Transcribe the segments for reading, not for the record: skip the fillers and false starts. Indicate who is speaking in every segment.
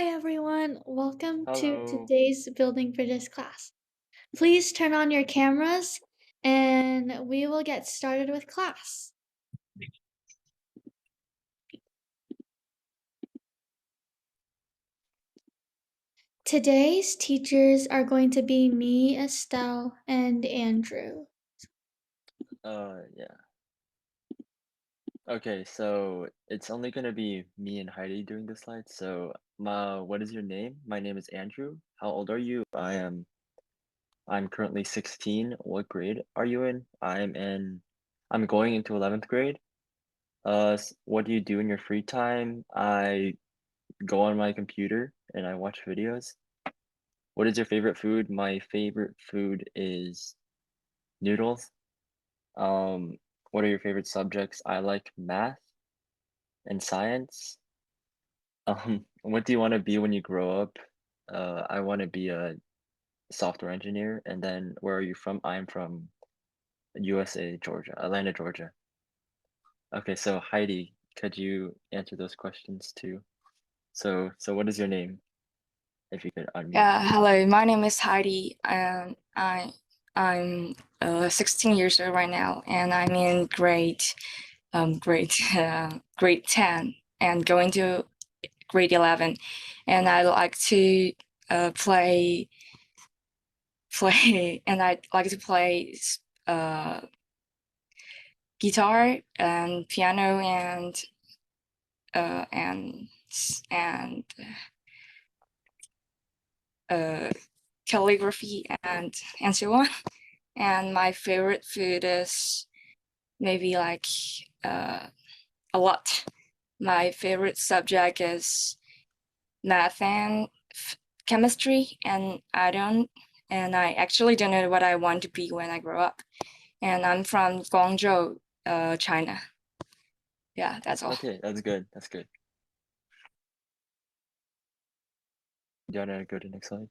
Speaker 1: Hi everyone, welcome to
Speaker 2: Hello.
Speaker 1: today's Building Bridges class. Please turn on your cameras and we will get started with class. Today's teachers are going to be me, Estelle, and Andrew.
Speaker 2: Yeah. Okay, so it's only gonna be me and Heidi doing the slides. So, what is your name? My name is Andrew. How old are you? I'm currently 16. What grade are you in? I'm going into 11th grade. What do you do in your free time? I go on my computer and I watch videos. What is your favorite food? My favorite food is noodles. Um, what are your favorite subjects? I like math and science. What do you want to be when you grow up? I want to be a software engineer. And then where are you from? I'm from USA, Georgia, Atlanta, Georgia. Okay, so Heidi, could you answer those questions too? So what is your name? If you could unmute.
Speaker 3: Yeah, hello. My name is Heidi. I'm 16 years old right now, and I'm in grade 10, and going to grade 11. And I like to play, and I like to play guitar and piano uh, and and calligraphy and so on. And my favorite food is maybe like a lot. My favorite subject is math and chemistry, and I actually don't know what I want to be when I grow up. And I'm from Guangzhou, China. Yeah, that's all.
Speaker 2: Okay, that's good. That's good. Do you want to go to the next slide?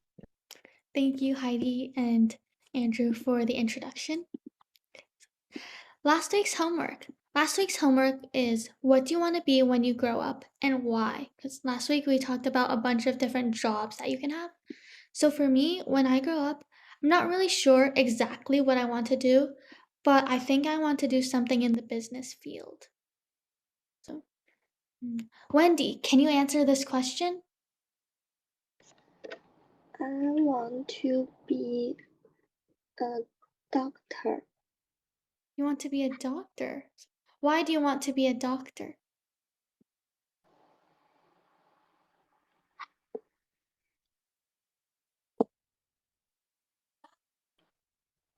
Speaker 1: Thank you, Heidi and Andrew, for the introduction. Last week's homework. Last week's homework is what do you want to be when you grow up and why? Because last week we talked about a bunch of different jobs that you can have. So for me, when I grow up, I'm not really sure exactly what I want to do, but I think I want to do something in the business field. So, Wendy, can you answer this question?
Speaker 4: I want to be a doctor.
Speaker 1: You want to be a doctor. Why do you want to be a doctor?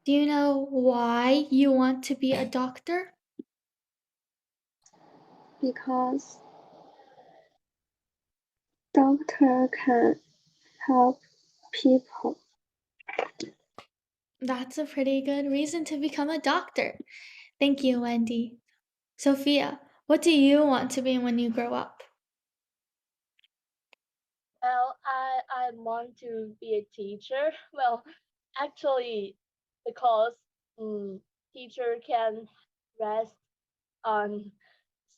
Speaker 1: Do you know why you want to be a doctor?
Speaker 4: Because doctor can help people.
Speaker 1: That's a pretty good reason to become a doctor. Thank you, Wendy. Sophia, what do you want to be when you grow up?
Speaker 5: Well, I want to be a teacher. Well, actually, because teacher can rest on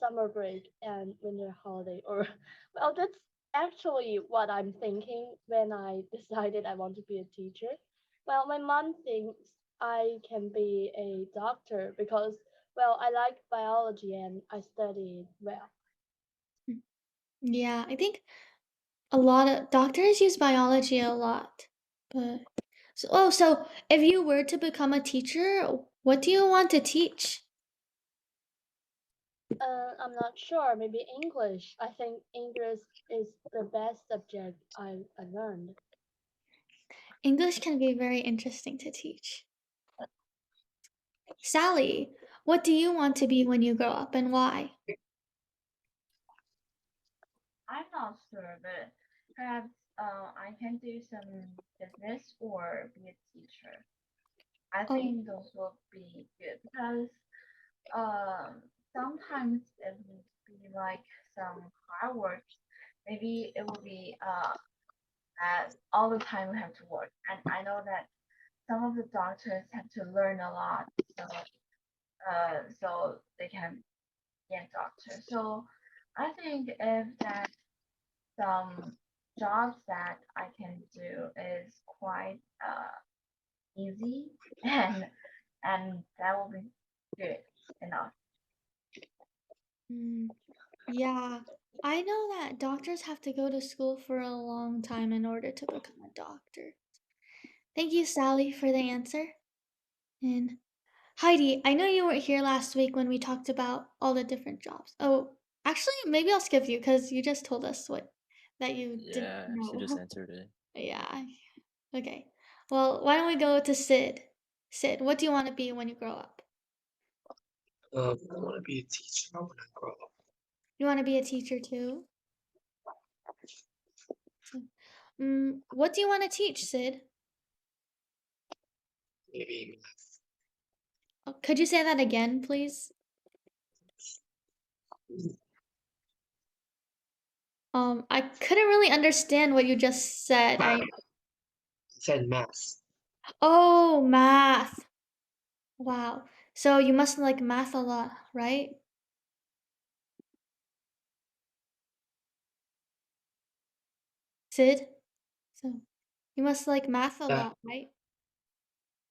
Speaker 5: summer break and winter holiday, or well, that's actually what I'm thinking when I decided I want to be a teacher. Well, my mom thinks I can be a doctor because well, I like biology and I studied well.
Speaker 1: Yeah, I think a lot of doctors use biology a lot. But so if you were to become a teacher, what do you want to teach?
Speaker 5: I'm not sure. Maybe English. I think English is the best subject I learned.
Speaker 1: English can be very interesting to teach. Sally, what do you want to be when you grow up and why?
Speaker 6: I'm not sure, but perhaps I can do some business or be a teacher. I
Speaker 1: Oh,
Speaker 6: think those will be good because sometimes it would be like some hard work. Maybe it will be that all the time we have to work, and I know that some of the doctors have to learn a lot, so they can be a doctor. So I think if that some jobs that I can do is quite easy and that will be good enough.
Speaker 1: Mm, yeah, I know that doctors have to go to school for a long time in order to become a doctor. Thank you, Sally, for the answer. And Heidi, I know you weren't here last week when we talked about all the different jobs. Oh, actually, maybe I'll skip you because you just told us what that you didn't
Speaker 2: Yeah, she just
Speaker 1: know.
Speaker 2: answered it.
Speaker 1: Yeah. Okay. Well, why don't we go to Sid? Sid, what do you want to be when you grow up?
Speaker 7: I want to be a teacher when I grow up.
Speaker 1: You want to be a teacher too? So, what do you want to teach, Sid?
Speaker 7: Maybe
Speaker 1: Oh, could you say that again, please? I couldn't really understand what you just said.
Speaker 7: math. I said math.
Speaker 1: Oh, math. Wow. So you must like math a lot, right? Sid? So you must like math a
Speaker 7: Yeah.
Speaker 1: lot, right?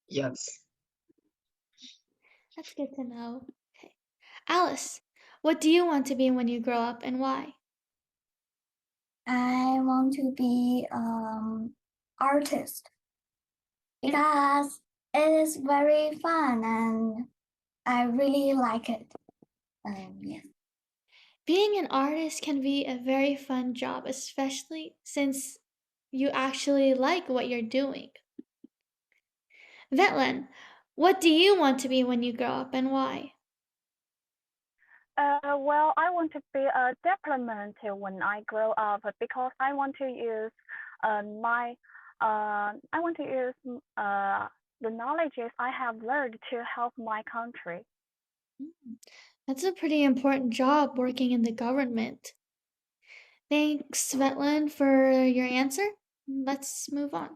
Speaker 7: Yes.
Speaker 1: That's good to know. Okay. Alice, what do you want to be when you grow up and why?
Speaker 8: I want to be artist
Speaker 1: And
Speaker 8: because it is very fun and I really like it. Yes.
Speaker 1: being an artist can be a very fun job, especially since you actually like what you're doing. Vetlin, what do you want to be when you grow up and why?
Speaker 9: Well, I want to be a diplomat when I grow up because I want to use the knowledges I have learned to help my country.
Speaker 1: Mm, that's a pretty important job working in the government. Thanks, Svetlin, for your answer. Let's move on.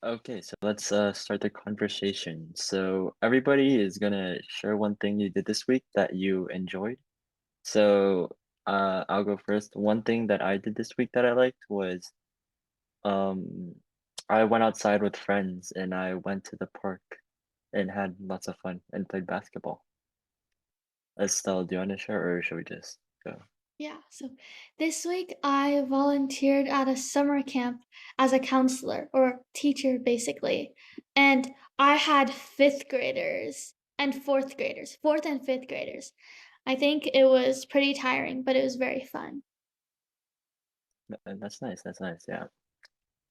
Speaker 2: Okay, so let's start the conversation. So everybody is gonna share one thing you did this week that you enjoyed. So I'll go first. One thing that I did this week that I liked was um I went outside with friends and I went to the park and had lots of fun and played basketball. Estelle, do you want to share or should we just go?
Speaker 1: Yeah, so this week I volunteered at a summer camp as a counselor or teacher, basically. And I had fifth graders and fourth graders, fourth and fifth graders. I think it was pretty tiring, but it was very fun.
Speaker 2: That's nice. That's nice. Yeah.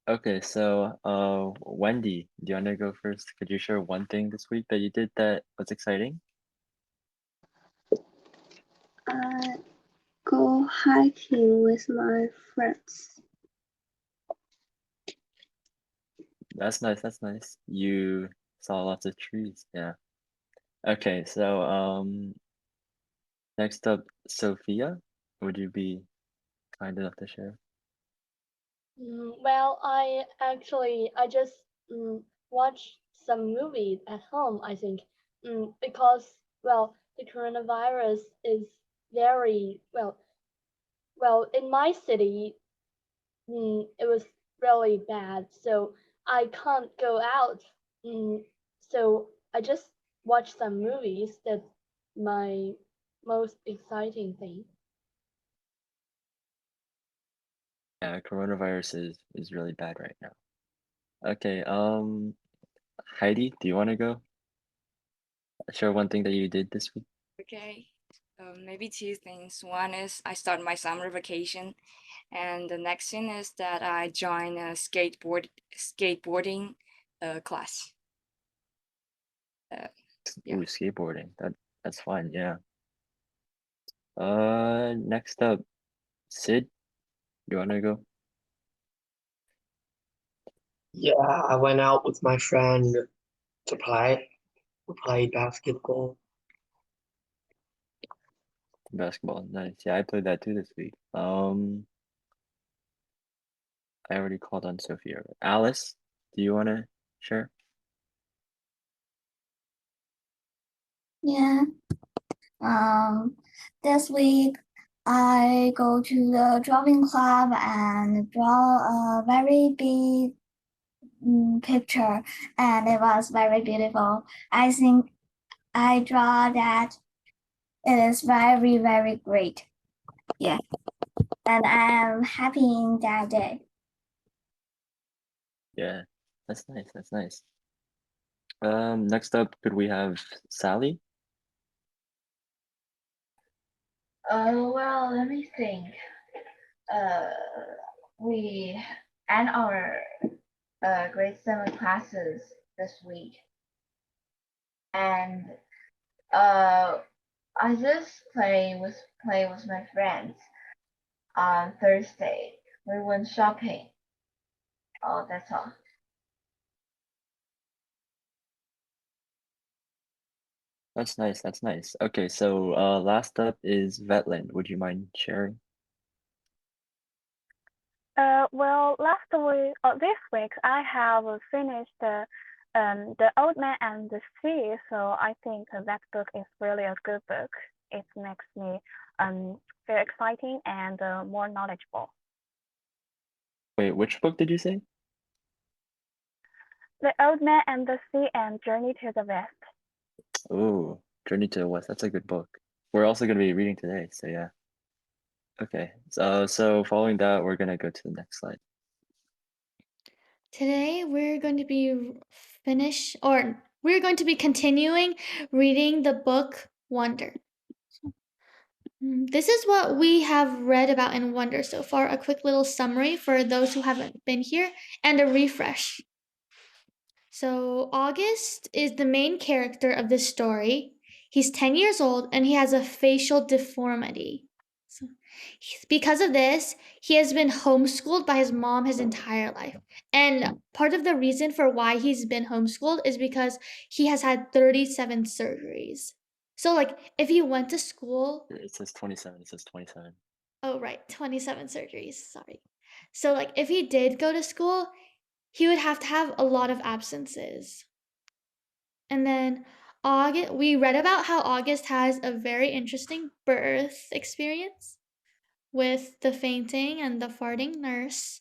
Speaker 2: Okay, so Wendy, do you want to go first? Could you share one thing this week that you did that was exciting?
Speaker 4: I go hiking with my friends.
Speaker 2: That's nice. That's nice. You saw lots of trees. Yeah. Okay, so next up, Sophia, would you be kind enough to share?
Speaker 5: Well, I just watched some movies at home, I think, because well, the coronavirus is very well in my city. It was really bad, so I can't go out. So I just watched some movies. That's my most exciting thing.
Speaker 2: Yeah, coronavirus is really bad right now. Okay, Heidi, do you want to go? Share one thing that you did this week.
Speaker 3: Okay. Maybe two things. One is I start my summer vacation, and the next thing is that I join a skateboarding class. Yeah.
Speaker 2: Ooh, skateboarding. That's fun. Yeah. Next up, Sid, you want to go?
Speaker 7: Yeah, I went out with my friend to play. We played basketball.
Speaker 2: Basketball. Nice. Yeah, I played that too this week. I already called on Sophia. Alice, do you want to share?
Speaker 8: Yeah. This week I go to the drawing club and draw a very big picture, and it was very beautiful. I think I draw that it is very, very great. Yeah, and I am happy in that day.
Speaker 2: Yeah, that's nice. That's nice. Next up, could we have Sally?
Speaker 6: Well, let me think. Uh, we end our grade 7 classes this week, and I just play with my friends on Thursday. We went shopping. Oh, that's all.
Speaker 2: That's nice. That's nice. Okay, so last up is Vetland. Would you mind sharing?
Speaker 9: Well, this week, I have finished The Old Man and the Sea. So I think that book is really a good book. It makes me very exciting and more knowledgeable.
Speaker 2: Wait, which book did you say?
Speaker 9: The Old Man and the Sea and Journey to the West.
Speaker 2: Oh, Journey to the West. That's a good book. We're also going to be reading today, so yeah. Okay, so following that, we're going to go to the next slide.
Speaker 1: Today we're going to be we're going to be continuing reading the book Wonder. This is what we have read about in Wonder so far. A quick little summary for those who haven't been here and a refresh. So, August is the main character of this story. He's 10 years old and he has a facial deformity. So, because of this, he has been homeschooled by his mom his entire life. And part of the reason for why he's been homeschooled is because he has had 37 surgeries. So, like, if he went to school,
Speaker 2: It says 27. It says 27.
Speaker 1: oh, right, 27 surgeries, sorry. So, like, if he did go to school, he would have to have a lot of absences. And then we read about how August has a very interesting birth experience with the fainting and the farting nurse.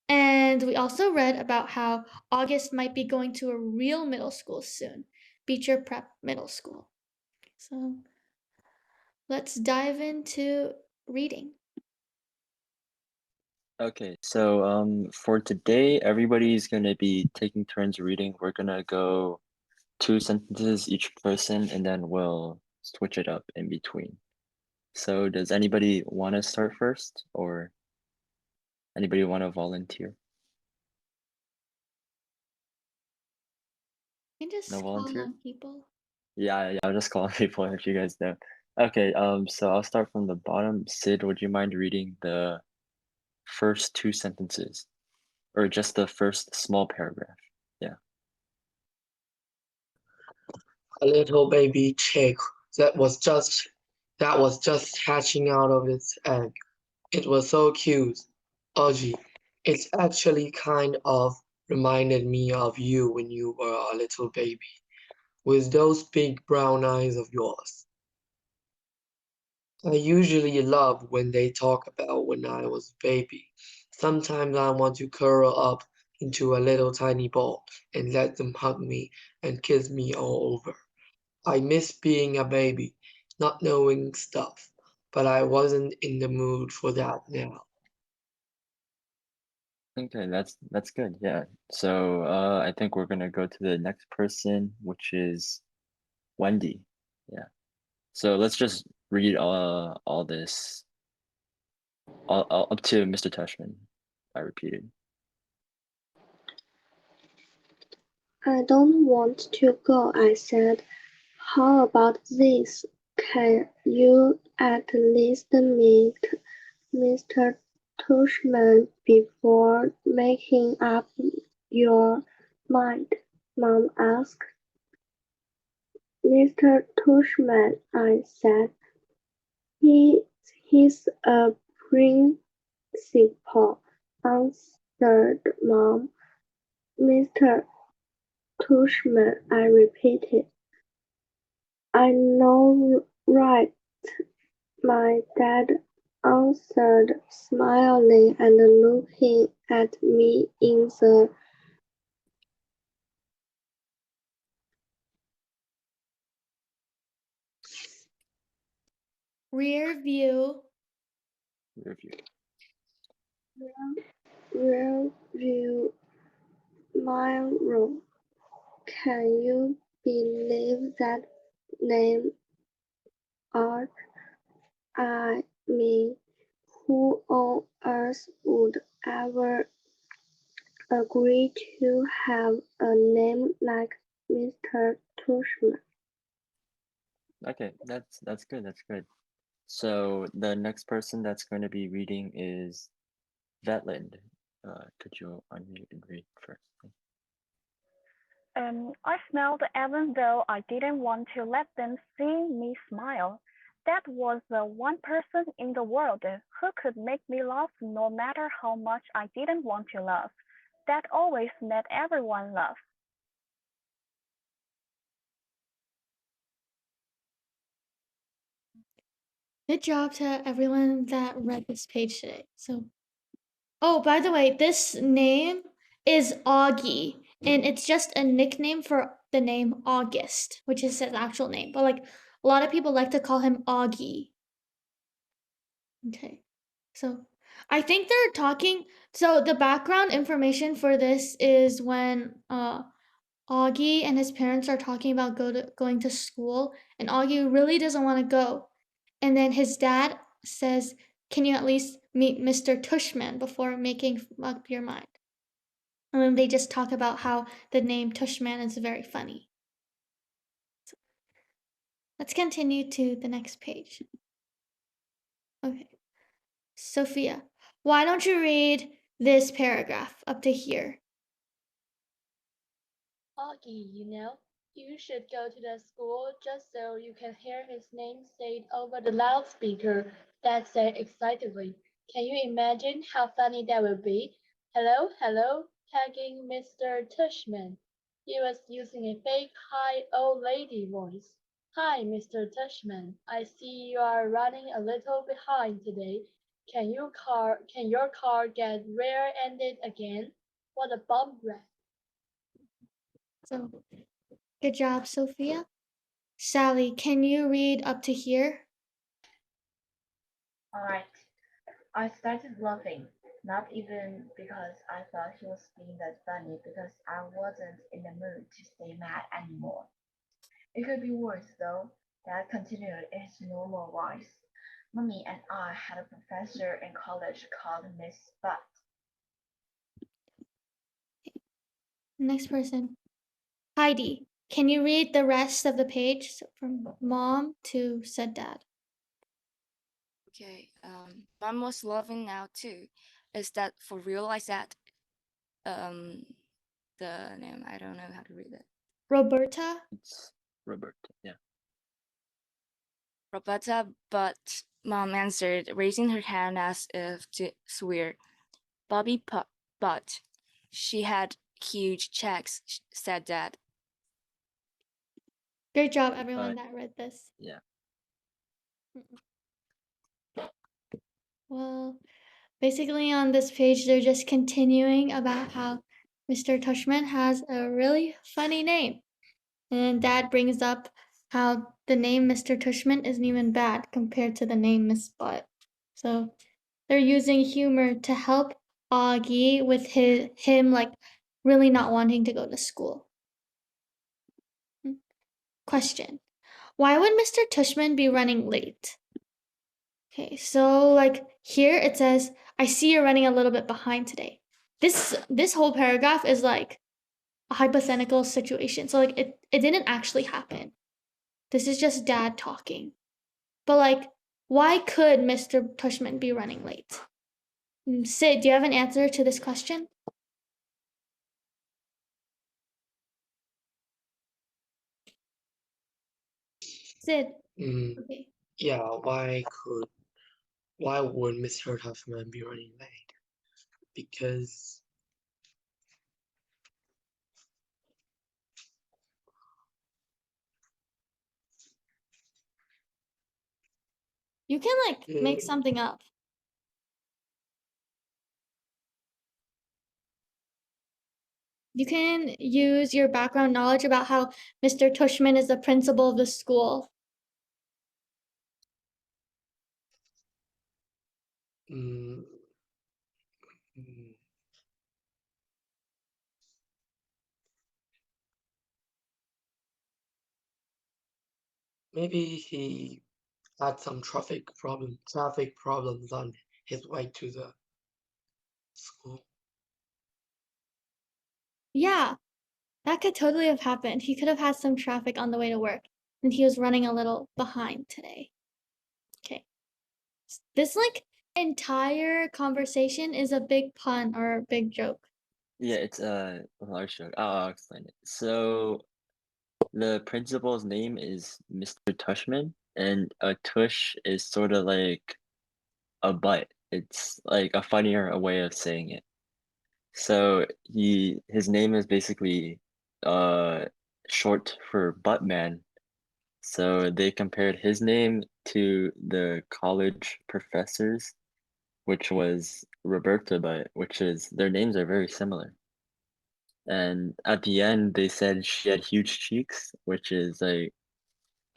Speaker 1: And we also read about how August might be going to a real middle school soon, Beecher Prep Middle School. So let's dive into reading.
Speaker 2: Okay, so for today, everybody's going to be taking turns reading. We're going to go 2 sentences each person, and then we'll switch it up in between. So does anybody want to start first, or anybody want to volunteer?
Speaker 1: You can just
Speaker 2: No
Speaker 1: call
Speaker 2: volunteer?
Speaker 1: on people.
Speaker 2: Yeah, I'll just call on people if you guys know. Okay, so I'll start from the bottom. Sid, would you mind reading the first 2 sentences, or just the first small paragraph? Yeah.
Speaker 7: A little baby chick that was just hatching out of its egg. It was so cute. Audrey, it actually kind of reminded me of you when you were a little baby, with those big brown eyes of yours. I usually love when they talk about when I was a baby. Sometimes I want to curl up into a little tiny ball and let them hug me and kiss me all over. I miss being a baby, not knowing stuff, but I wasn't in the mood for that now.
Speaker 2: Okay, that's good. Yeah. So I think we're gonna go to the next person, which is Wendy. Yeah. So let's just read all this all up to Mr. Tushman. I repeated.
Speaker 4: I don't want to go, I said. How about this? Can you at least meet Mr. Tushman before making up your mind? Mom asked. Mr. Tushman, I said. He's a principal, answered Mom. Mr. Tushman, I repeated. I know, right? My dad answered, smiling and looking at me in the
Speaker 1: Rear view.
Speaker 2: Review.
Speaker 4: rear view mirror. Can you believe that name, Art? I mean, who on earth would ever agree to have a name like Mr. Tushman?
Speaker 2: Okay, that's good. That's good. So the next person that's going to be reading is Vetland. Could you unmute and read first?
Speaker 9: I smiled even though I didn't want to let them see me smile. That was the one person in the world who could make me laugh no matter how much I didn't want to laugh. That always made everyone laugh.
Speaker 1: Good job to everyone that read this page today. So, oh, by the way, this name is Augie, and it's just a nickname for the name August, which is his actual name. But like a lot of people like to call him Augie. Okay. So, I think they're talking. So the background information for this is when Augie and his parents are talking about going to school, and Augie really doesn't want to go. And then his dad says, "Can you at least meet Mr. Tushman before making up your mind?" And then they just talk about how the name Tushman is very funny. So let's continue to the next page. Okay. Sophia, why don't you read this paragraph up to here?
Speaker 5: Augie, you should go to the school just so you can hear his name said over the loudspeaker. Dad said excitedly. Can you imagine how funny that would be? Hello, hello, tagging Mr. Tushman. He was using a fake high old lady voice. Hi, Mr. Tushman. I see you are running a little behind today. Can your car get rear-ended again? What a bum wreck.
Speaker 1: So, good job, Sophia. Sally, can you read up to here?
Speaker 6: Alright. I started laughing, not even because I thought he was being that funny, because I wasn't in the mood to stay mad anymore. It could be worse, though. Dad continued in his normal voice. Mummy and I had a professor in college called Miss Butt.
Speaker 1: Next person. Heidi, can you read the rest of the page from mom to said dad?
Speaker 3: Okay. Mom was laughing now too. Is that for real? I said. The name, I don't know how to read it.
Speaker 1: Roberta?
Speaker 2: It's Robert. Yeah.
Speaker 3: Roberta, but Mom answered, raising her hand as if to swear. Bobby but she had huge checks, said Dad.
Speaker 1: Good job, everyone that read this.
Speaker 2: Yeah.
Speaker 1: Well, basically on this page, they're just continuing about how Mr. Tushman has a really funny name. And Dad brings up how the name Mr. Tushman isn't even bad compared to the name Miss Butt. So they're using humor to help Augie with him like really not wanting to go to school. Question. Why would Mr. Tushman be running late? Okay, so like here it says, I see you're running a little bit behind today. This whole paragraph is like a hypothetical situation. So like it didn't actually happen. This is just dad talking. But like, why could Mr. Tushman be running late? Sid, do you have an answer to this question? Sid.
Speaker 7: Mm,
Speaker 1: Okay.
Speaker 7: yeah, why would Mr. Huffman be running late? Because
Speaker 1: You can like make
Speaker 7: Mm,
Speaker 1: something up. You can use your background knowledge about how Mr. Tushman is the principal of the school.
Speaker 7: mm, mm. Maybe he had some traffic problems on his way to the school.
Speaker 1: Yeah, that could totally have happened. He could have had some traffic on the way to work, and he was running a little behind today. Okay. This like entire conversation is a big pun or a big joke.
Speaker 2: Yeah, it's a large joke. I'll explain it. So the principal's name is Mr. Tushman, and a tush is sort of like a butt. It's like a funnier way of saying it. So his name is basically uh short for Buttman. So they compared his name to the college professors, which was Roberta Butt, which is their names are very similar. And at the end they said she had huge cheeks, which is like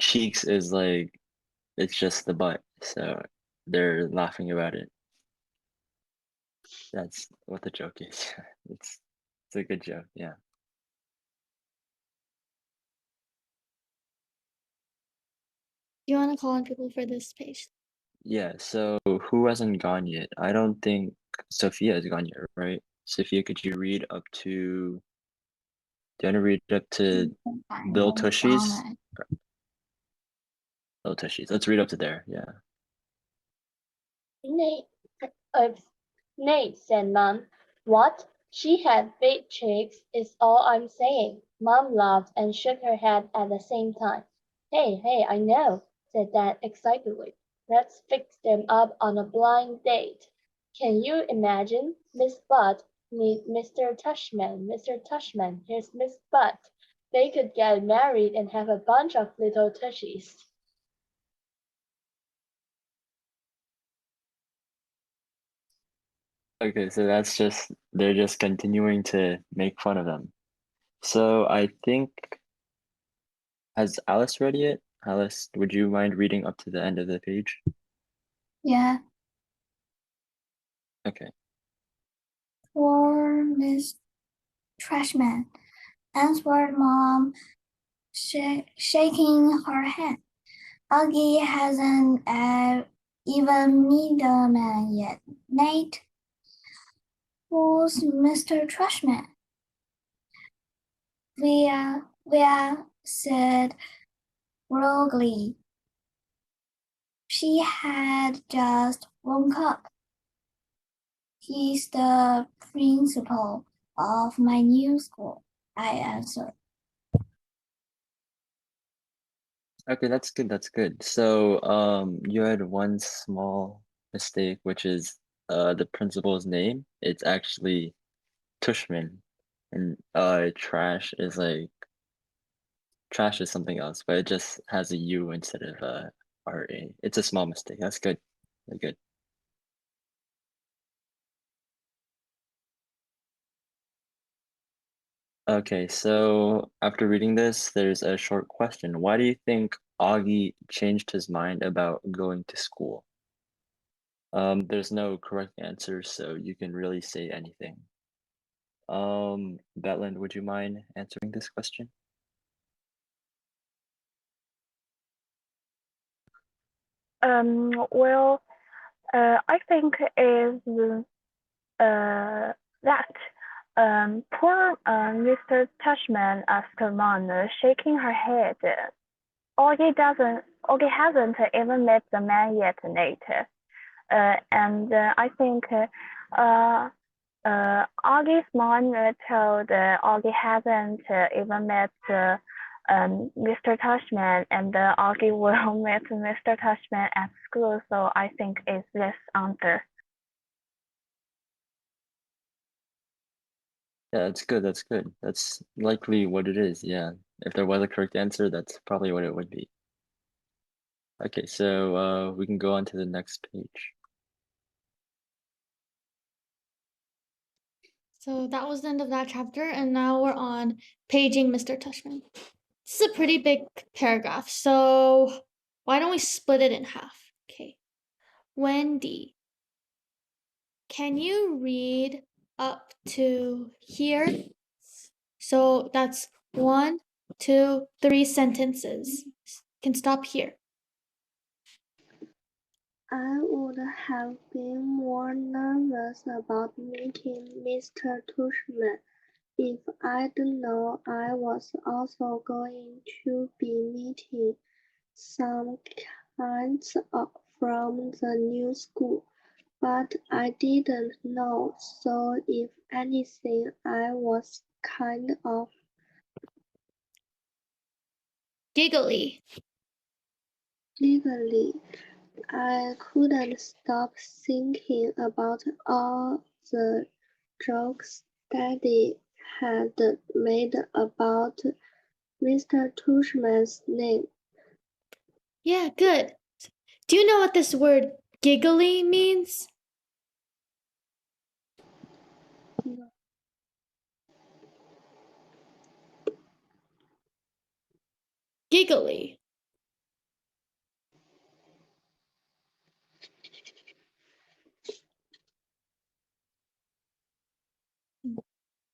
Speaker 2: cheeks is like it's just the butt. So they're laughing about it. That's what the joke is. It's a good joke, yeah.
Speaker 1: Do you want to call on people for this page?
Speaker 2: Yeah, so who hasn't gone yet? I don't think Sophia has gone yet, right? Sophia, could you read up to do you want to read up to Little Tushies? Little Tushies. Let's read up to there, yeah.
Speaker 5: Nate, Nate, said Mom. What? She had big cheeks, is all I'm saying. Mom laughed and shook her head at the same time. Hey, I know, said Dad excitedly. Let's fix them up on a blind date. Can you imagine? Miss Butt meet Mr. Tushman. Mr. Tushman, here's Miss Butt. They could get married and have a bunch of little tushies.
Speaker 2: Okay, so they're just continuing to make fun of them. So I think has Alice read it? Alice, would you mind reading up to the end of the page?
Speaker 8: Yeah,
Speaker 2: Okay.
Speaker 8: poor Miss Trashman, answered Mom, shaking her head. Augie hasn't even met the man yet. Nate, who's Mr. Trashman? We said groggily. She had just woke up. He's the principal of my new school, I answered.
Speaker 2: Okay, that's good, that's good. So you had one small mistake, which is the principal's name. It's actually Tushman. And trash is something else, but it just has a U instead of RA. It's a small mistake. That's good. Very good. Okay, so after reading this, there's a short question. Why do you think Augie changed his mind about going to school? There's no correct answer, so you can really say anything. Betland, would you mind answering this question?
Speaker 9: Well, I think is that poor Mr. Tushman asked Mom, shaking her head. Augie hasn't even met the man yet, Nate. And I think Augie's mom told Augie hasn't even met Mr. Tushman, and Augie will meet Mr. Tushman at school. So I think it's this answer.
Speaker 2: Yeah, that's good. That's good. That's likely what it is. Yeah. If there was a correct answer, that's probably what it would be. Okay, so we can go on to the next page.
Speaker 1: So that was the end of that chapter, and now we're on paging Mr. Tushman. This is a pretty big paragraph, so why don't we split it in half? Okay. Wendy, can you read up to here? So that's 1, 2, 3 sentences. Can stop here.
Speaker 4: I would have been more nervous about meeting Mr. Tushman if I'd known I was also going to be meeting some kids from the new school, but I didn't know, so if anything, I was kind of
Speaker 1: Giggly.
Speaker 4: giggly. I couldn't stop thinking about all the jokes Daddy had made about Mr. Tushman's name.
Speaker 1: Yeah, good. Do you know what this word giggly means? Giggly.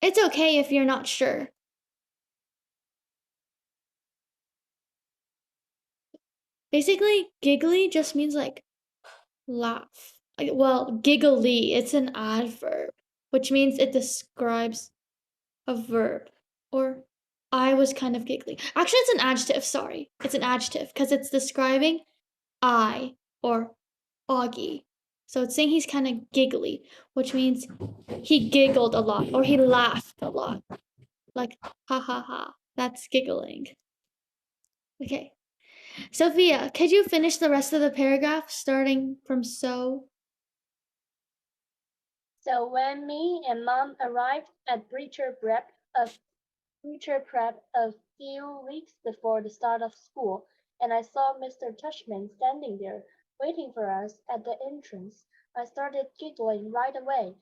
Speaker 1: It's okay if you're not sure. Basically, giggly just means like laugh. Well, giggly, it's an adverb, which means it describes a verb. Or I was kind of giggly. Actually, it's an adjective, sorry. It's an adjective because it's describing I or Augie. So it's saying he's kind of giggly, which means he giggled a lot or he laughed a lot. Like, ha ha ha. That's giggling. Okay. Sophia, could you finish the rest of the paragraph starting from so?
Speaker 5: So when me and Mom arrived at Breacher Prep a few weeks before the start of school, and I saw Mr. Tushman standing there, waiting for us at the entrance, I started giggling right away.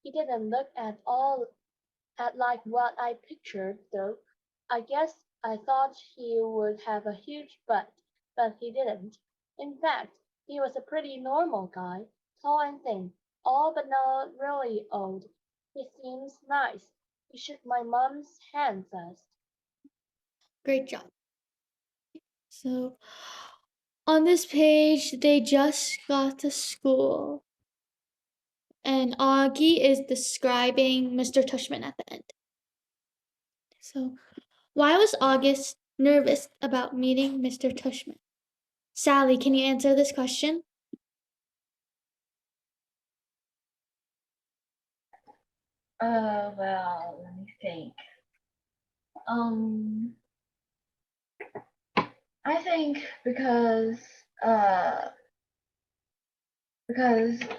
Speaker 5: He didn't look at all at like what I pictured, though. I guess I thought he would have a huge butt, but he didn't. In fact, he was a pretty normal guy, tall and thin, all but not really old. He seems nice. He shook my mom's hand first.
Speaker 1: Great job. So on this page, they just got to school. And Augie is describing Mr. Tushman at the end. So why was August nervous about meeting Mr. Tushman? Sally, can you answer this question?
Speaker 6: Well, let me think. Um, I think because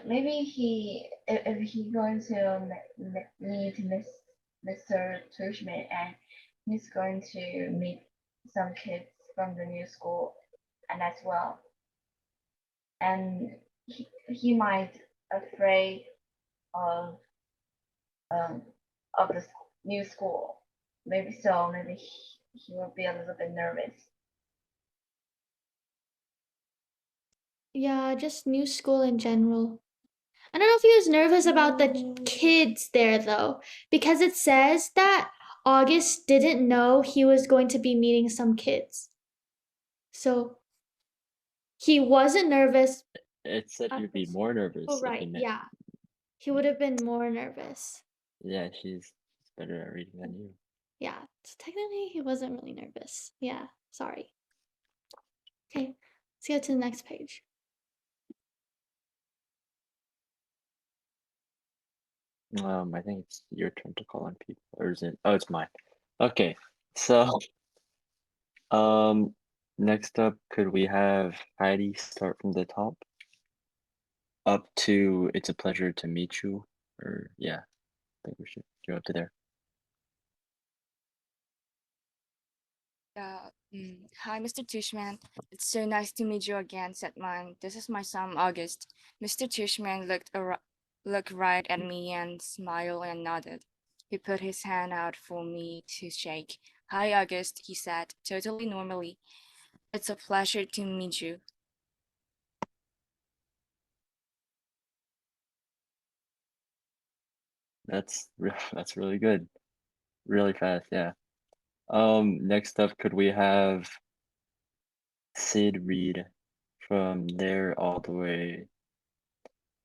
Speaker 6: maybe if he going to meet Mr. Tushman and he's going to meet some kids from the new school and as well, and he might afraid of um of the new school. Maybe so. Maybe he will be a little bit nervous.
Speaker 1: Yeah, just new school in general. I don't know if he was nervous about the kids there though, because it says that August didn't know he was going to be meeting some kids. So he wasn't nervous.
Speaker 2: It said
Speaker 1: at
Speaker 2: you'd be
Speaker 1: first.
Speaker 2: more
Speaker 1: Oh,
Speaker 2: nervous if you
Speaker 1: right,
Speaker 2: met.
Speaker 1: yeah. He would have been more nervous.
Speaker 2: Yeah, she's better at reading than you.
Speaker 1: Yeah, so technically he wasn't really nervous. Yeah, sorry. Okay, let's get to the next page.
Speaker 2: I think it's your turn to call on people, or is it? Oh, it's mine. Okay, so next up, could we have Heidi start from the top up to "It's a pleasure to meet you," or yeah, I think we should go up to there.
Speaker 3: Yeah, Hi, Mr. Tushman. It's so nice to meet you again, said mine. This is my son, August. Mr. Tushman looked right at me and smiled and nodded. He put his hand out for me to shake. Hi, August, he said, totally normally. It's a pleasure to meet you.
Speaker 2: That's really good. Really fast, yeah. Next up, could we have Sid read from there all the way?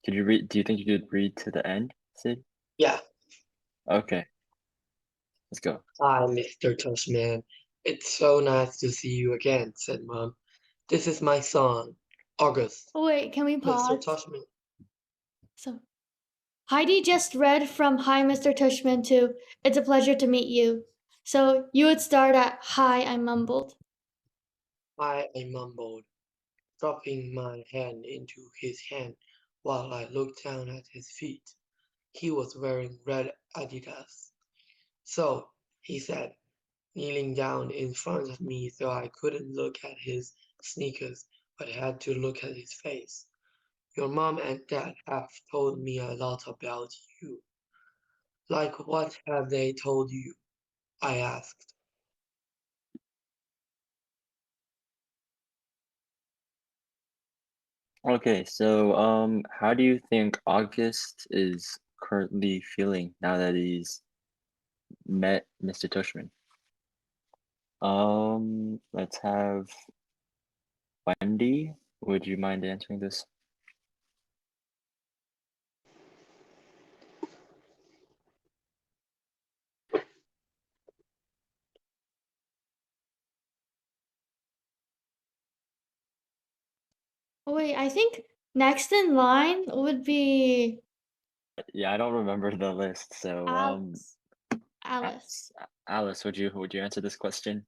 Speaker 2: Could you read? Do you think you could read to the end, Sid?
Speaker 7: Yeah.
Speaker 2: Okay, let's go.
Speaker 7: Hi, Mr. Tushman. It's so nice to see you again, said Mom. This is my son, August.
Speaker 1: Wait, can we
Speaker 7: Mr.
Speaker 1: pause?
Speaker 7: Tushman.
Speaker 1: So Heidi just read from Hi, Mr. Tushman to It's a pleasure to meet you. So you would start at Hi, I mumbled.
Speaker 7: I mumbled, dropping my hand into his hand while I looked down at his feet. He was wearing red Adidas. So, he said, kneeling down in front of me so I couldn't look at his sneakers but had to look at his face. Your mom and dad have told me a lot about you. Like what have they told you? I asked.
Speaker 2: Okay, so how do you think August is currently feeling now that he's met Mr. Tushman? Let's have Wendy. Would you mind answering this?
Speaker 1: Wait, I think next in line would be
Speaker 2: Yeah, I don't remember the list, so
Speaker 1: Alice. Alice.
Speaker 2: Alice, would you answer this question?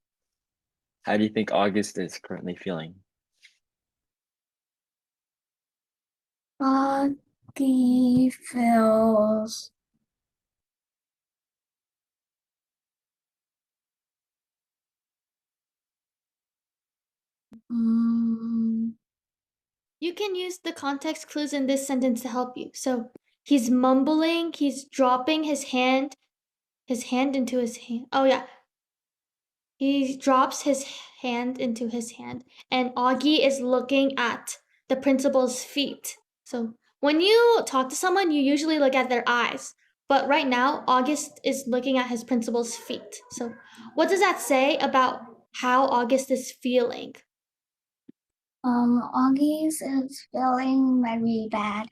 Speaker 2: How do you think August is currently feeling?
Speaker 8: Body feels mm,
Speaker 1: You can use the context clues in this sentence to help you. So he's mumbling, he's dropping his hand into his hand. Oh yeah. He drops his hand into his hand, and Augie is looking at the principal's feet. So when you talk to someone, you usually look at their eyes. But right now, August is looking at his principal's feet. So what does that say about how August is feeling?
Speaker 8: August is feeling very bad.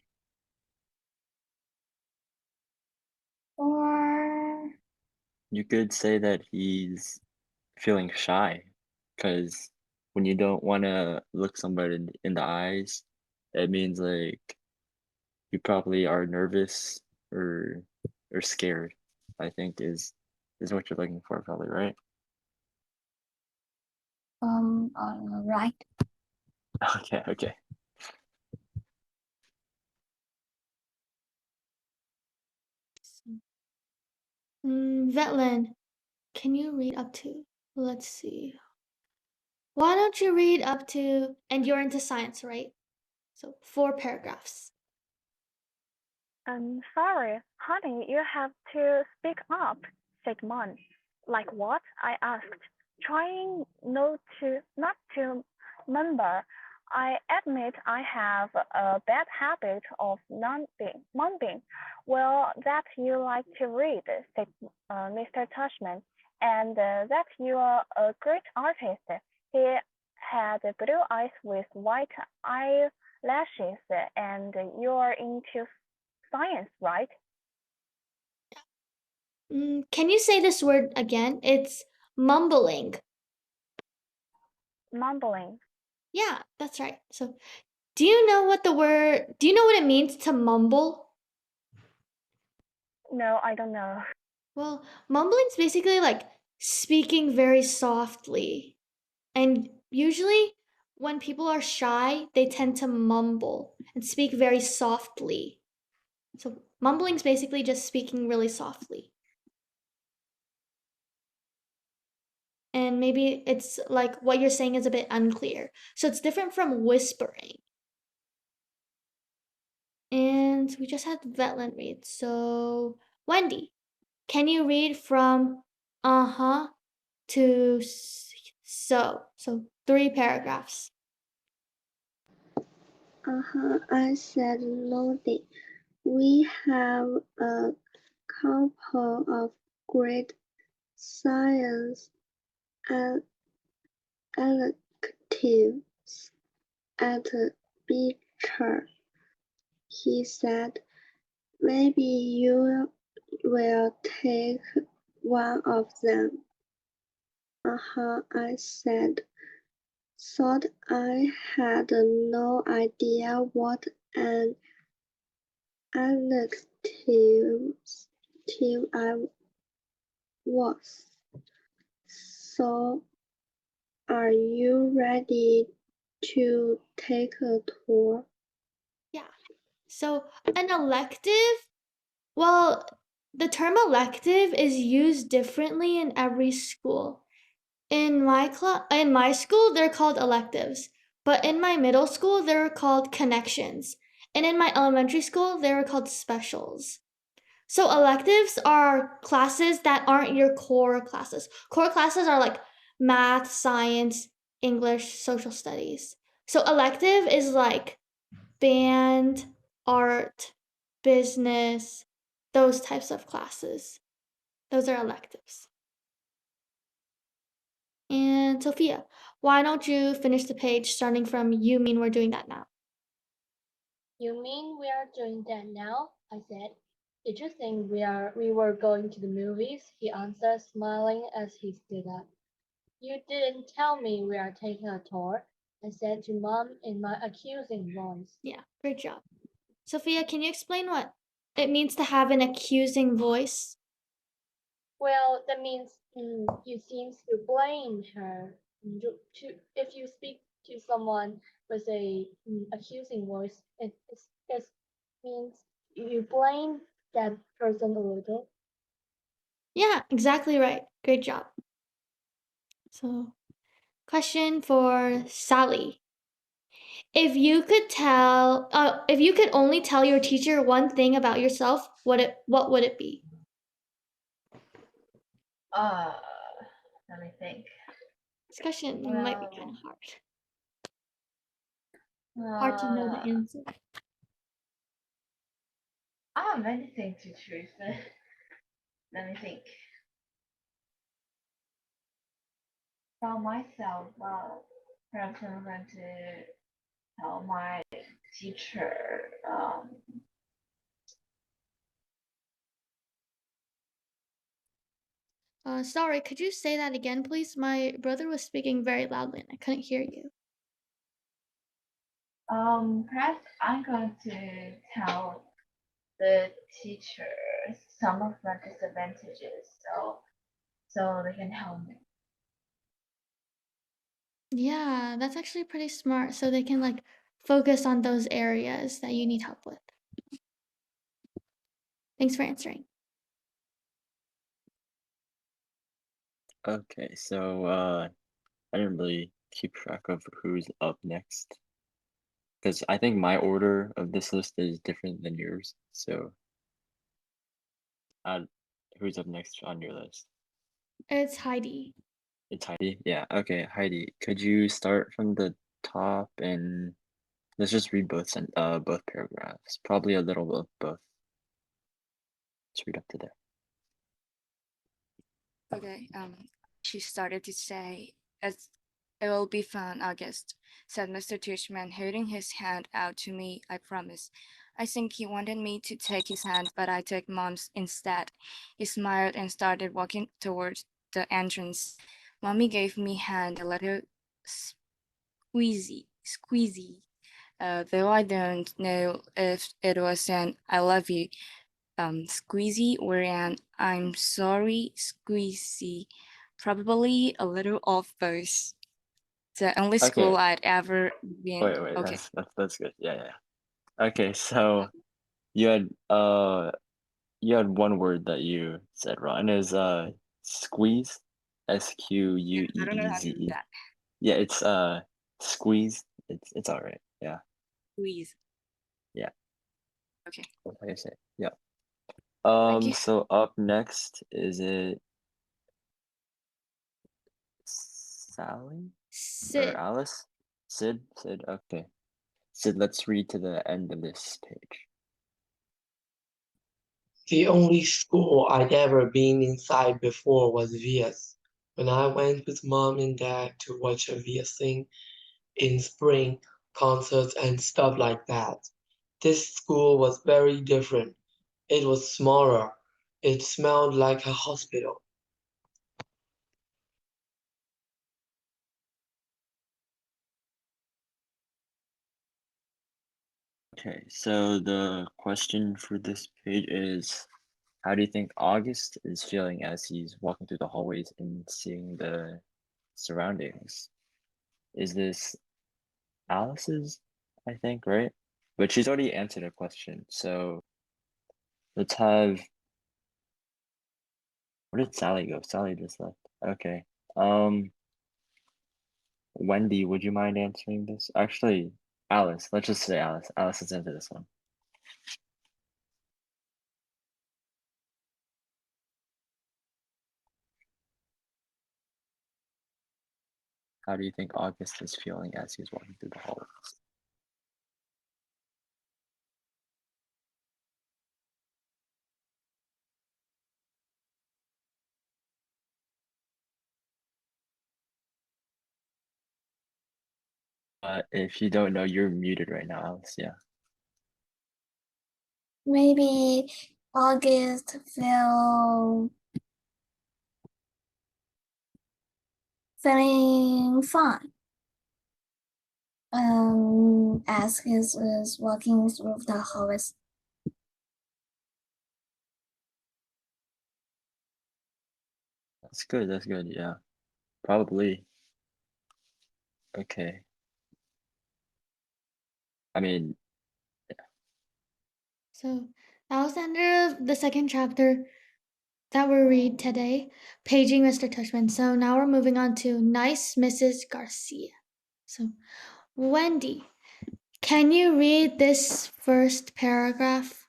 Speaker 8: Or
Speaker 2: You could say that he's feeling shy, because when you don't want to look somebody in the eyes, that means like you probably are nervous or scared, I think is what you're looking for, probably, right?
Speaker 8: right.
Speaker 2: Okay, okay.
Speaker 1: Vetlin, can you read up to? Let's see. Why don't you read up to, and you're into science, right? So 4 paragraphs.
Speaker 9: I'm sorry, honey, you have to speak up, said Mom. Like what? I asked, trying not to mumble. I admit I have a bad habit of mumbling. Well, that you like to read, said Mr. Tushman, and that you are a great artist. He had blue eyes with white eyelashes, and you're into science, right?
Speaker 1: Can you say this word again? It's mumbling.
Speaker 9: Mumbling.
Speaker 1: Yeah, that's right. So, do you know what it means to mumble?
Speaker 9: No, I don't know.
Speaker 1: Well, mumbling's basically like speaking very softly. And usually when people are shy, they tend to mumble and speak very softly. So, mumbling's basically just speaking really softly. and maybe it's like what you're saying is a bit unclear. So it's different from whispering. And we just had Vetland read. So, Wendy, can you read from uh-huh to so? So 3 paragraphs.
Speaker 4: I said, nodding. We have a couple of great science electives at Beecher, he said. Maybe you will take one of them. I said. Thought I had no idea what an elective I was. So, are you ready to take a tour?
Speaker 1: Yeah. So an elective, well, the term elective is used differently in every school. In my school, they're called electives, but in my middle school, they were called connections, and in my elementary school, they were called specials. So electives are classes that aren't your core classes. Core classes are like math, science, English, social studies. So elective is like band, art, business, those types of classes. Those are electives. And Sophia, why don't you finish the page starting from you mean we're doing that now?
Speaker 5: You mean we are doing that now? I said. Did you think we were going to the movies? He answered, smiling as he stood up. You didn't tell me we are taking a tour, I said to Mom in my accusing voice.
Speaker 1: Yeah, great job. Sophia, can you explain what it means to have an accusing voice?
Speaker 5: Well, that means you seem to blame her. If you speak to someone with a accusing voice, it means you blame that person a little.
Speaker 1: Yeah, exactly right. Great job. So, question for Sally. If you could only tell your teacher one thing about yourself, what would it be?
Speaker 6: Uh, Let me think.
Speaker 1: This question might be kind of hard. Hard to know the
Speaker 6: Uh,
Speaker 1: answer.
Speaker 6: I have many things to choose. Let me think. About myself, perhaps I'm going to tell my teacher.
Speaker 1: Sorry, could you say that again, please? My brother was speaking very loudly and I couldn't hear you.
Speaker 6: Perhaps I'm going to tell the teacher some of my disadvantages, so they can help me.
Speaker 1: Yeah, that's actually pretty smart. So they can like focus on those areas that you need help with. Thanks for answering.
Speaker 2: Okay, so I didn't really keep track of who's up next because I think my order of this list is different than yours. So, uh, who's up next on your list?
Speaker 1: It's Heidi.
Speaker 2: It's Heidi. Yeah. Okay, Heidi. Could you start from the top and let's just read both paragraphs. Probably a little of both. Let's read up to there.
Speaker 3: Okay, she started to say, "As it will be fun, August," said Mr. Tushman, holding his hand out to me, I promise. I think he wanted me to take his hand, but I took Mom's instead. He smiled and started walking towards the entrance. Mommy gave me hand a little squeezy. Though I don't know if it was an "I love you" squeezy or an "I'm sorry" squeezy, probably a little of both. The only
Speaker 2: Okay.
Speaker 3: school I'd ever been.
Speaker 2: Wait.
Speaker 3: Okay.
Speaker 2: That's good. Yeah. Okay, so you had you had one word that you said wrong. And is squeeze.
Speaker 3: I don't know how to do
Speaker 2: SQUEEZE.
Speaker 3: that.
Speaker 2: Yeah, it's squeeze. It's all right. Yeah,
Speaker 3: Squeeze.
Speaker 2: yeah.
Speaker 3: Okay.
Speaker 2: That's how you say it. Yeah.
Speaker 3: Thank you.
Speaker 2: So up next is it Sally or
Speaker 1: Sid.
Speaker 2: Alice? Sid? Sid, okay. Sid, let's read to the end of this page.
Speaker 7: The only school I'd ever been inside before was Via's. When I went with mom and dad to watch a Via sing in spring concerts and stuff like that. This school was very different. It was smaller. It smelled like a hospital.
Speaker 2: Okay, so the question for this page is, how do you think August is feeling as he's walking through the hallways and seeing the surroundings? Is this Alice's, I think, right? But she's already answered a question, so let's have, where did Sally go? Sally just left. Okay. Wendy, would you mind answering this? Actually, Alice, let's just say Alice. Alice is into this one. How do you think August is feeling as he's walking through the hallways? If you don't know, you're muted right now, Alice. Yeah.
Speaker 8: Maybe August feeling fine. As he is walking through the hallways.
Speaker 2: That's good. That's good. Yeah. Probably. Okay. I mean,
Speaker 1: So that was the end of the second chapter that we read today, Paging Mr. Tushman. So now we're moving on to Nice Mrs. Garcia. So, Wendy, can you read this first paragraph?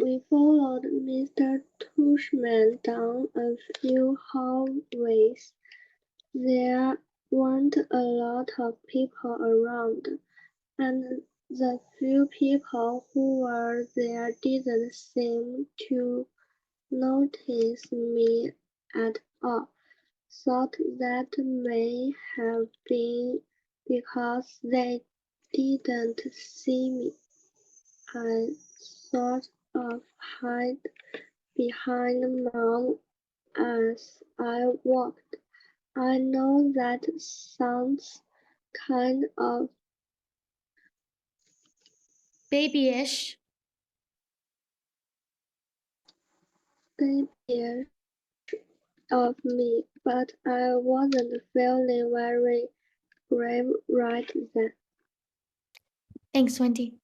Speaker 4: We followed Mr. Tushman down a few hallways. There weren't a lot of people around, and the few people who were there didn't seem to notice me at all. Thought that may have been because they didn't see me. I sort of hid behind Mom as I walked. I know that sounds kind of
Speaker 1: Babyish.
Speaker 4: babyish of me, but I wasn't feeling very brave right then.
Speaker 1: Thanks, Wendy.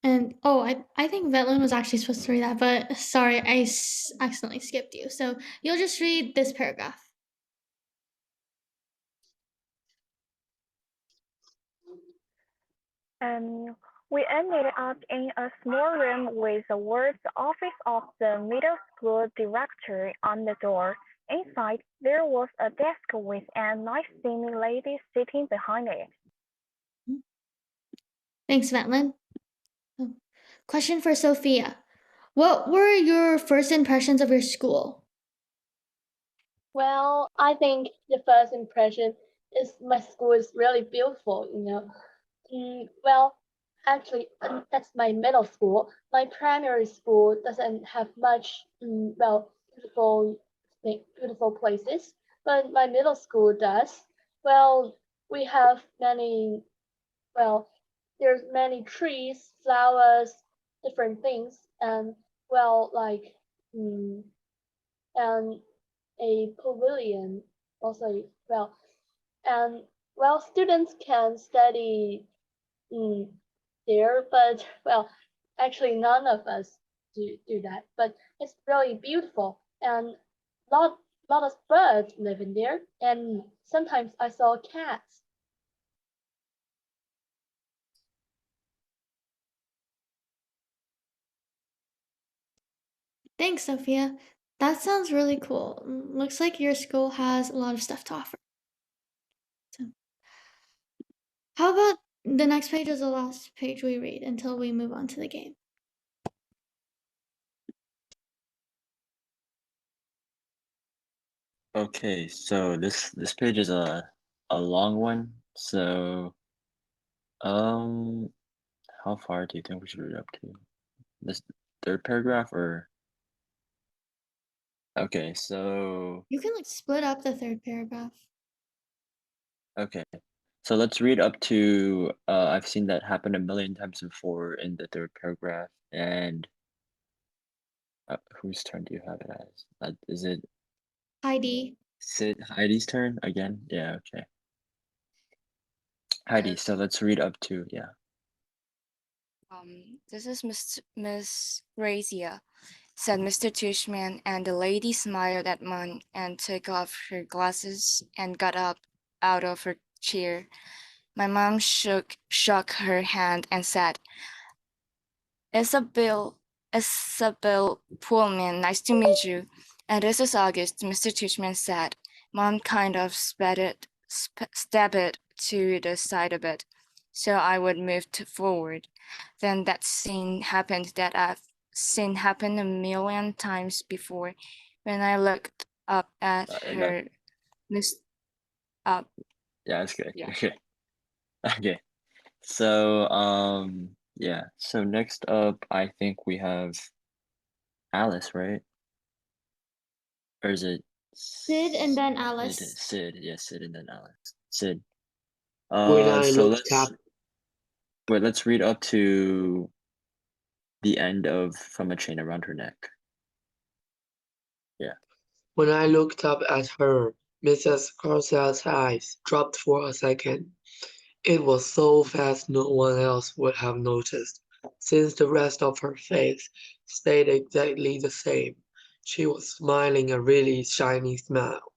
Speaker 1: And oh, I think Vetlin was actually supposed to read that, but sorry, accidentally skipped you. So you'll just read this paragraph.
Speaker 9: We ended up in a small room with the words "Office of the Middle School Director" on the door. Inside, there was a desk with a nice-seeming lady sitting behind it.
Speaker 1: Thanks, Vetlin. Question for Sophia. What were your first impressions of your school?
Speaker 5: Well, I think the first impression is my school is really beautiful, you know. Well, actually, that's my middle school. My primary school doesn't have much, beautiful, beautiful places, but my middle school does. Well, we have many, well, there's many trees, flowers, different things, and well, like, and a pavilion also, well, and well, students can study there, but well, actually none of us do that. But it's really beautiful. and lot of birds live in there, and sometimes I saw cats.
Speaker 1: Thanks, Sophia. That sounds really cool. Looks like your school has a lot of stuff to offer. So, how about the next page is the last page we read until we move on to the game?
Speaker 2: Okay, so this page is a long one. So how far do you think we should read up to? This third paragraph or okay, so
Speaker 1: You can like split up the third paragraph.
Speaker 2: okay. So let's read up to I've seen that happen a million times before in the third paragraph. And whose turn do you have it as? Is it
Speaker 1: Heidi.
Speaker 2: Heidi's turn again? Yeah, okay. Heidi, so let's read up to, yeah.
Speaker 3: This is Miss Grazia, said Mr. Tushman, and the lady smiled at Mun and took off her glasses and got up out of her chair. My mom shook her hand and said, Isabel Pullman, nice to meet you. And this is August, Mr. Tushman said. Mom kind of stepped to the side a bit, so I would move forward. Then that scene happened that I've seen happen a million times before. When I looked up at her, Miss,
Speaker 2: Yeah, that's good.
Speaker 3: yeah.
Speaker 2: Okay. Okay. So, yeah. So next up, I think we have Alice, right? Or is it
Speaker 1: Sid and then Alice.
Speaker 2: Sid, yeah, Sid and then Alice. Sid.
Speaker 7: When I
Speaker 2: So
Speaker 7: looked up
Speaker 2: let's read up to the end of From a Chain Around Her Neck. Yeah.
Speaker 7: When I looked up at her, Mrs. Garcia's eyes dropped for a second. It was so fast no one else would have noticed, since the rest of her face stayed exactly the same. She was smiling a really shiny smile.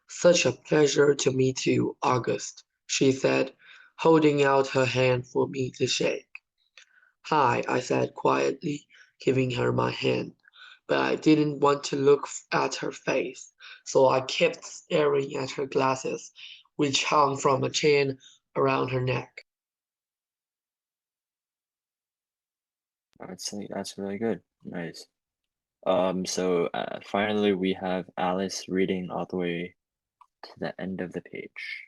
Speaker 7: "Such a pleasure to meet you, August," she said, holding out her hand for me to shake. "Hi," I said quietly, giving her my hand, but I didn't want to look at her face, so I kept staring at her glasses, which hung from a chain around her neck.
Speaker 2: That's really good. Nice. So finally we have Alice reading all the way to the end of the page.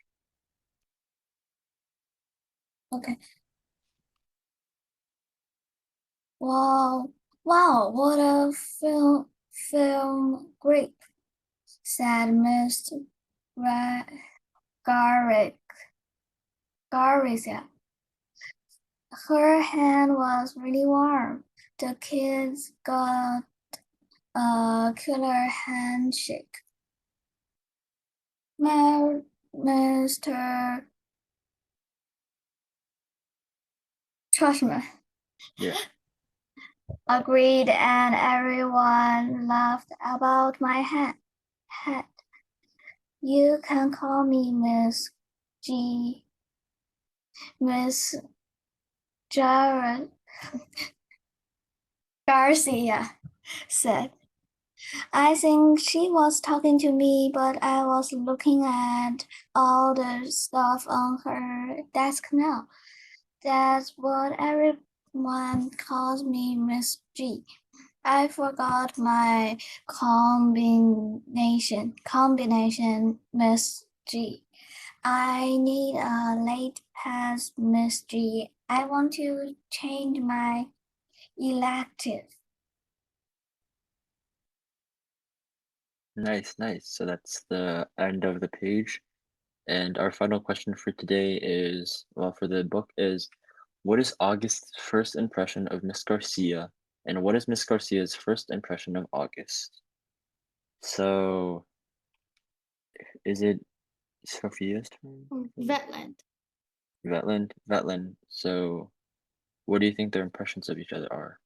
Speaker 8: Okay. Wow, what a film great, said Mr. Garrick. Garrick. Her hand was really warm. The kids got a killer handshake. Mr. Trashman
Speaker 2: Yeah.
Speaker 8: agreed, and everyone laughed about my head. You can call me Miss Jared Garcia said. I think she was talking to me, but I was looking at all the stuff on her desk now. That's what everyone calls me, Miss G. I forgot my combination, Miss G. I need a late pass, Miss G. I want to change my elective.
Speaker 2: Nice. So that's the end of the page. And our final question for today is, well, for the book is, what is August's first impression of Miss Garcia? And what is Miss Garcia's first impression of August? So, is it Sophia's turn?
Speaker 1: Vetland.
Speaker 2: Vetland. So, what do you think their impressions of each other are?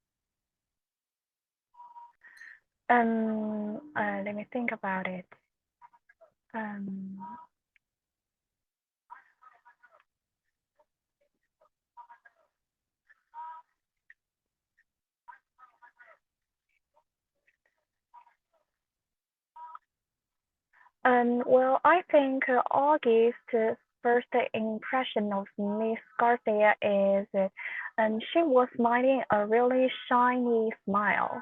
Speaker 9: Let me think about it. Um, well, I think August's first impression of Miss Garcia is, she was smiling a really shiny smile.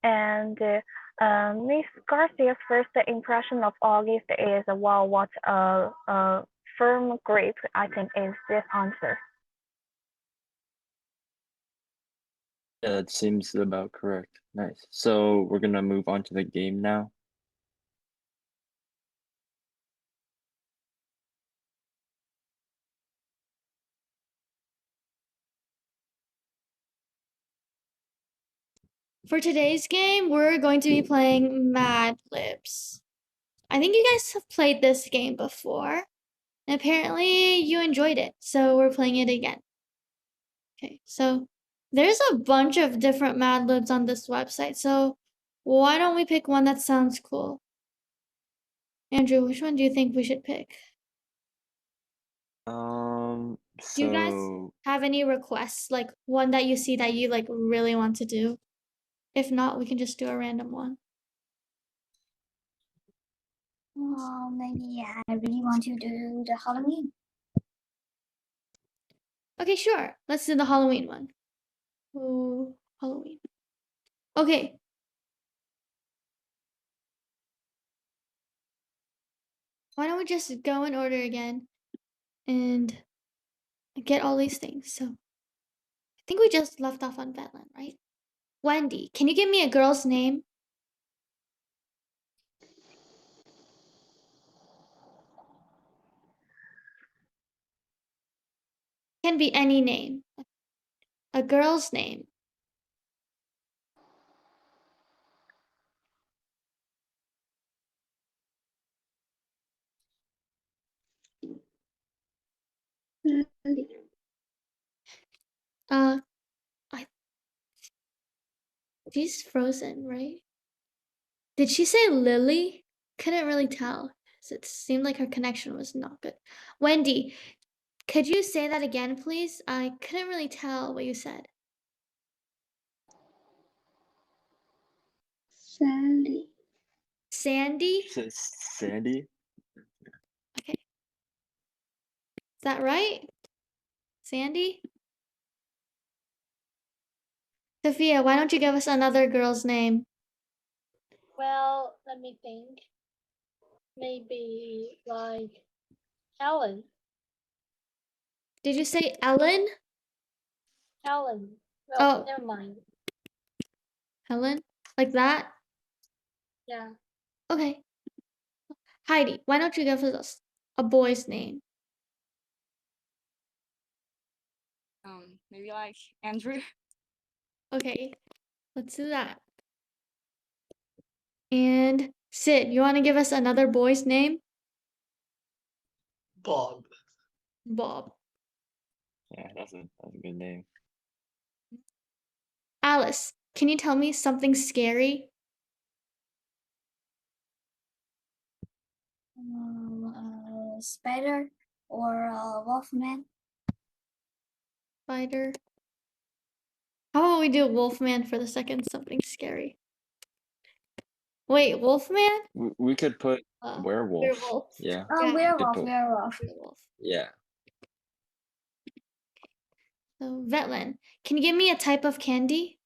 Speaker 9: And Miss Garcia's first impression of August is, wow, what a firm grip, I think is this answer.
Speaker 2: Yeah, that seems about correct. Nice. So we're gonna move on to the game now.
Speaker 1: For today's game, we're going to be playing Mad Libs. I think you guys have played this game before, and apparently you enjoyed it, so we're playing it again. Okay, so there's a bunch of different Mad Libs on this website, so why don't we pick one that sounds cool? Andrew, which one do you think we should pick? Do you guys
Speaker 2: So
Speaker 1: have any requests, like one that you see that you like really want to do? If not, we can just do a random one.
Speaker 8: Well, maybe I really want to do the Halloween.
Speaker 1: Okay, sure. Let's do the Halloween one. Oh, Halloween. Okay. Why don't we just go in order again and get all these things? So I think we just left off on Vetland, right? Wendy, can you give me a girl's name? Can be any name. A girl's name.
Speaker 4: Lily.
Speaker 1: I she's frozen, right? Did she say Lily? Couldn't really tell. 'Cause it seemed like her connection was not good. Wendy, could you say that again, please? I couldn't really tell what you said.
Speaker 4: Sally.
Speaker 1: Sandy?
Speaker 2: she says Sandy.
Speaker 1: Okay. Is that right? Sandy? Sophia, why don't you give us another girl's name?
Speaker 5: Well, let me think. Maybe like Helen.
Speaker 1: Did you say Ellen?
Speaker 5: Helen. Well,
Speaker 1: Oh,
Speaker 5: never mind.
Speaker 1: Helen? Like that?
Speaker 5: Yeah.
Speaker 1: Okay. Heidi, why don't you give us a boy's name?
Speaker 3: Maybe like Andrew.
Speaker 1: Okay, let's do that. And Sid, you want to give us another boy's name?
Speaker 7: Bob.
Speaker 1: Bob.
Speaker 2: Yeah, that's a good name.
Speaker 1: Alice, can you tell me something scary?
Speaker 8: Spider or Wolfman.
Speaker 1: Spider. How about we do Wolfman for the second something scary? Wait, Wolfman?
Speaker 2: We could put werewolf.
Speaker 1: Werewolf.
Speaker 2: Yeah.
Speaker 1: Yeah,
Speaker 8: Werewolf, werewolf.
Speaker 1: werewolf.
Speaker 2: Yeah.
Speaker 1: So, Vetland, can you give me a type of candy?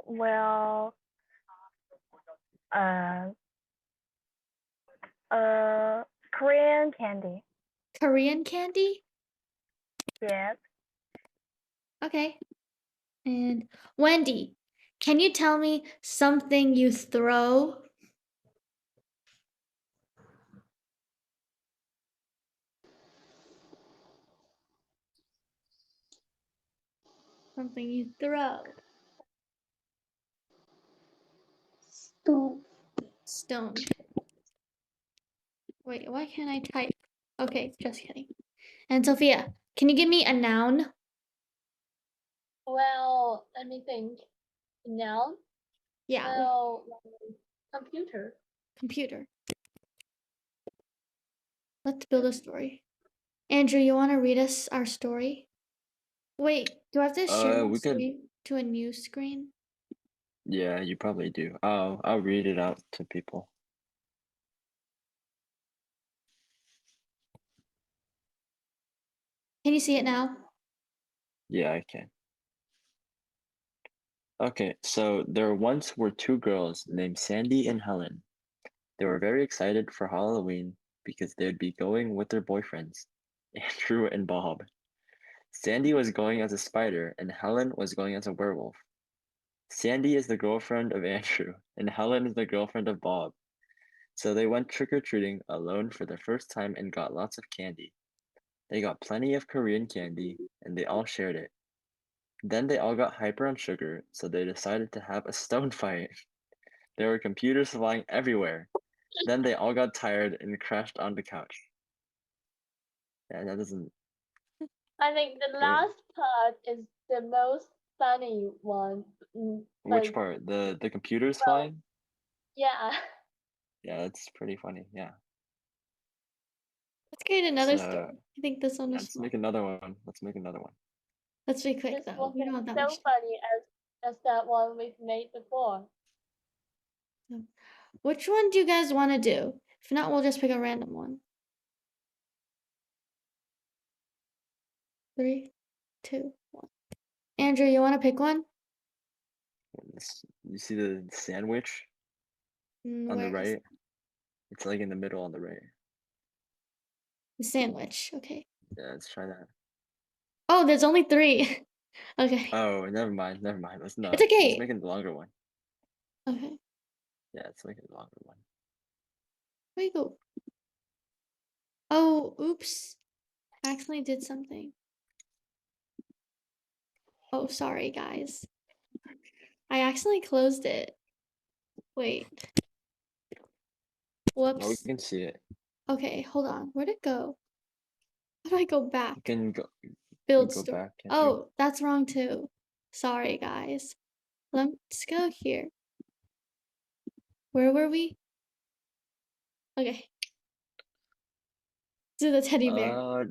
Speaker 9: Well, uh, Korean candy.
Speaker 1: Korean candy?
Speaker 9: Yes.
Speaker 1: Okay. And Wendy, can you tell me something you throw? Something you throw.
Speaker 4: Stone.
Speaker 1: Stone. Wait, why can't I type? Okay, just kidding. And Sophia, can you give me a noun?
Speaker 5: Well, let me think. Noun.
Speaker 1: Yeah,
Speaker 5: Well, computer.
Speaker 1: computer. Let's build a story. Andrew, you want to read us our story? Wait, do I have to share my
Speaker 2: We could.
Speaker 1: screen to a new screen?
Speaker 2: Yeah, you probably do. I'll read it out to people.
Speaker 1: Can you see it now?
Speaker 2: Yeah, I can. Okay, so there once were two girls named Sandy and Helen. They were very excited for Halloween because they'd be going with their boyfriends, Andrew and Bob. Sandy was going as a spider and Helen was going as a werewolf. Sandy is the girlfriend of Andrew and Helen is the girlfriend of Bob. So they went trick-or-treating alone for the first time and got lots of candy. They got plenty of Korean candy and they all shared it. Then they all got hyper on sugar, so they decided to have a stone fight. There were computers flying everywhere. Then they all got tired and crashed on the couch. Yeah, that doesn't.
Speaker 5: I think the
Speaker 2: What?
Speaker 5: last part is the most funny one.
Speaker 2: Which
Speaker 5: Like,
Speaker 2: part? The computers
Speaker 5: well,
Speaker 2: flying?
Speaker 5: yeah.
Speaker 2: Yeah, that's pretty funny. Yeah.
Speaker 1: Let's create another
Speaker 2: So
Speaker 1: story. I think this one was
Speaker 2: let's
Speaker 1: fun.
Speaker 2: make another one. Let's make another one.
Speaker 1: Let's be quick
Speaker 5: This
Speaker 1: though. We don't have
Speaker 5: wasn't
Speaker 1: that much
Speaker 5: so funny as that one we've made before.
Speaker 1: time. Which one do you guys want to do? If not, we'll just pick a random one. 3, 2, 1. Andrew, you want to pick one?
Speaker 2: You see the sandwich on the
Speaker 1: Where is
Speaker 2: right? It's like in the middle on the right.
Speaker 1: the sandwich? Okay.
Speaker 2: Yeah, let's try that.
Speaker 1: Oh, there's only 3. Okay.
Speaker 2: Oh, never mind. Never mind. Let's
Speaker 1: It's
Speaker 2: Let's
Speaker 1: okay.
Speaker 2: make it the longer one.
Speaker 1: Okay.
Speaker 2: Yeah, let's make it the longer one.
Speaker 1: Where you go? Oh, oops. I accidentally did something. Oh, sorry, guys. I accidentally closed it. Wait.
Speaker 2: No, we
Speaker 1: Whoops.
Speaker 2: can see it.
Speaker 1: Okay, hold on. Where'd it go? How do I go
Speaker 2: You
Speaker 1: back?
Speaker 2: can go.
Speaker 1: Build
Speaker 2: Go
Speaker 1: story.
Speaker 2: back. Can't you?
Speaker 1: Oh, that's wrong too. Sorry, guys. Let's go here. Where were we? Okay. Do the teddy bear.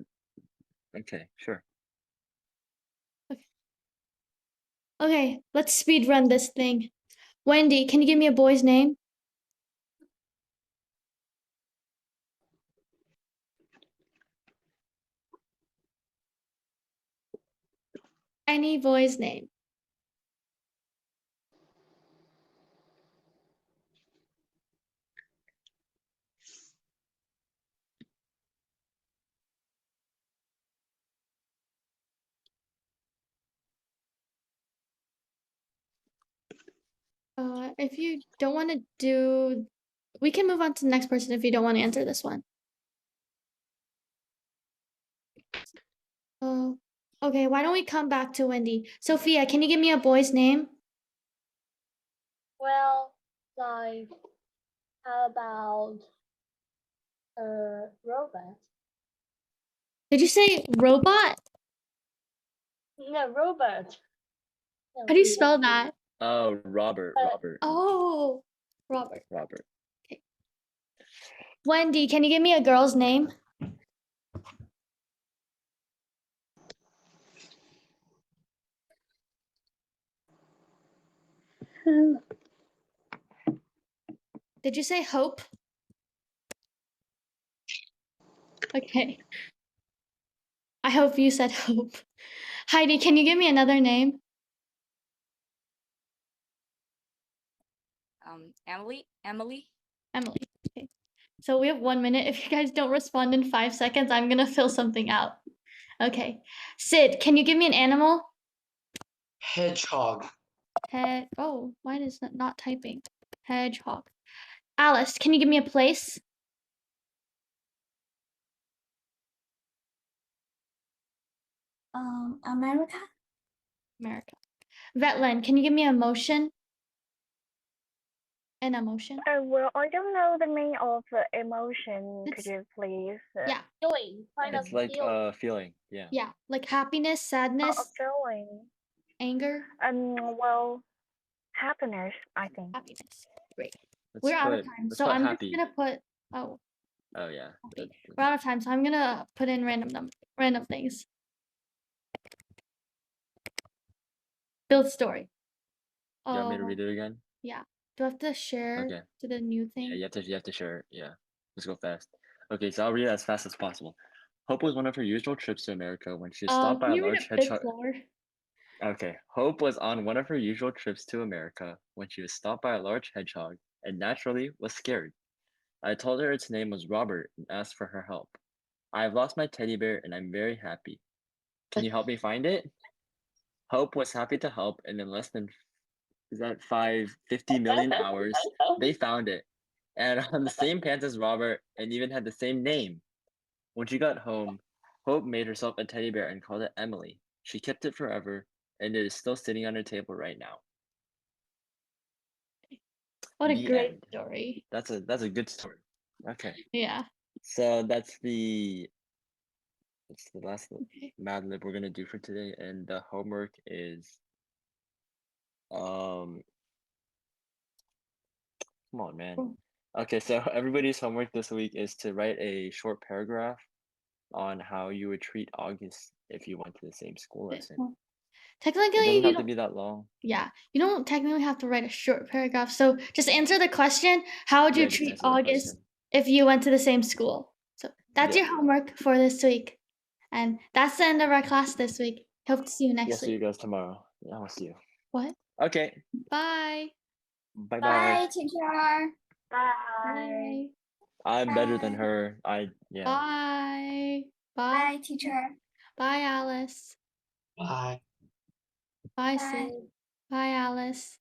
Speaker 2: Okay, sure.
Speaker 1: Okay, let's speed run this thing. Wendy, can you give me a boy's name? Any boy's name. If you don't want to do, we can move on to the next person if you don't want to answer this one. Okay, why don't we come back to Wendy? Sophia, can you give me a boy's name?
Speaker 5: Well, like, how about robot?
Speaker 1: Did you say robot?
Speaker 5: No, robot.
Speaker 1: How do you spell that?
Speaker 2: Oh, Robert.
Speaker 1: Oh, Robert.
Speaker 2: Robert.
Speaker 1: Okay. Wendy, can you give me a girl's name?
Speaker 4: Hello.
Speaker 1: Did you say Hope? Okay. I hope you said Hope. Heidi, can you give me another name?
Speaker 3: Emily.
Speaker 1: Emily. Okay. So we have 1 minute. If you guys don't respond in 5 seconds, I'm gonna fill something out. Okay. Sid, can you give me an animal?
Speaker 7: Hedgehog.
Speaker 1: Oh, why is that not typing? Hedgehog. Alice, can you give me a place?
Speaker 8: America.
Speaker 1: America. Vetland, can you give me an emotion? An emotion?
Speaker 9: Well, I don't know the meaning of emotion. Could
Speaker 1: It's,
Speaker 9: you please?
Speaker 1: yeah,
Speaker 5: Feeling, kind of
Speaker 2: It's like
Speaker 5: feeling.
Speaker 2: feeling. Yeah.
Speaker 1: yeah, like happiness,
Speaker 9: Oh, a
Speaker 1: sadness.
Speaker 9: feeling.
Speaker 1: Anger?
Speaker 9: Well, happiness, I think.
Speaker 1: Happiness. Great.
Speaker 2: Let's
Speaker 1: We're out of
Speaker 2: put
Speaker 1: time,
Speaker 2: let's
Speaker 1: so
Speaker 2: put
Speaker 1: I'm just
Speaker 2: happy.
Speaker 1: gonna put. Oh,
Speaker 2: Oh yeah.
Speaker 1: happy. We're out of time, so I'm gonna put in random things. Build story.
Speaker 2: You want me to
Speaker 1: Oh,
Speaker 2: read it again?
Speaker 1: yeah. Do I have to share
Speaker 2: Okay.
Speaker 1: to the new
Speaker 2: Yeah,
Speaker 1: thing?
Speaker 2: you have to share it. Yeah. Let's go fast. Okay, so I'll read it as fast as possible. Hope was one of her usual trips to America when she was stopped by
Speaker 1: Can
Speaker 2: a
Speaker 1: you read
Speaker 2: large
Speaker 1: it a bit
Speaker 2: hedgehog.
Speaker 1: slower?
Speaker 2: Okay. Hope was on one of her usual trips to America when she was stopped by a large hedgehog and naturally was scared. I told her its name was Robert and asked for her help. I have lost my teddy bear and I'm very happy. Can you help me find it? Hope was happy to help, and in less than 50 million hours, they found it. And on the same pants as Robert and even had the same name. When she got home, Hope made herself a teddy bear and called it Emily. She kept it forever, and it is still sitting on her table right now.
Speaker 1: What a
Speaker 2: The
Speaker 1: great
Speaker 2: end.
Speaker 1: story.
Speaker 2: That's a good story. Okay.
Speaker 1: Yeah.
Speaker 2: So that's the last
Speaker 1: Okay.
Speaker 2: Mad Lib we're gonna do for today, and the homework is come on, man.
Speaker 1: Cool.
Speaker 2: Okay, so everybody's homework this week is to write a short paragraph on how you would treat August if you went to the same school as him.
Speaker 1: Well,
Speaker 2: It
Speaker 1: technically,
Speaker 2: doesn't
Speaker 1: you
Speaker 2: have to
Speaker 1: don't.
Speaker 2: be that long.
Speaker 1: Yeah, you don't technically have to write a short paragraph. So just answer the question: how would you
Speaker 2: Yeah, just
Speaker 1: treat
Speaker 2: answer the
Speaker 1: August
Speaker 2: question.
Speaker 1: if you went to the same school? So that's
Speaker 2: Yeah.
Speaker 1: your homework for this week, and that's the end of our class this week. Hope to see you
Speaker 2: Yeah,
Speaker 1: next
Speaker 2: see you
Speaker 1: week.
Speaker 2: guys tomorrow. Yeah, I'll see you.
Speaker 1: What?
Speaker 2: Okay.
Speaker 1: Bye.
Speaker 2: Bye bye.
Speaker 8: Bye, teacher.
Speaker 9: Bye.
Speaker 1: Bye.
Speaker 2: I'm better than
Speaker 8: Bye.
Speaker 2: her. Yeah.
Speaker 1: Bye. Bye.
Speaker 8: Bye, teacher.
Speaker 1: Bye, Alice.
Speaker 7: Bye.
Speaker 1: Bye,
Speaker 8: Bye.
Speaker 1: Sid. Bye, Alice.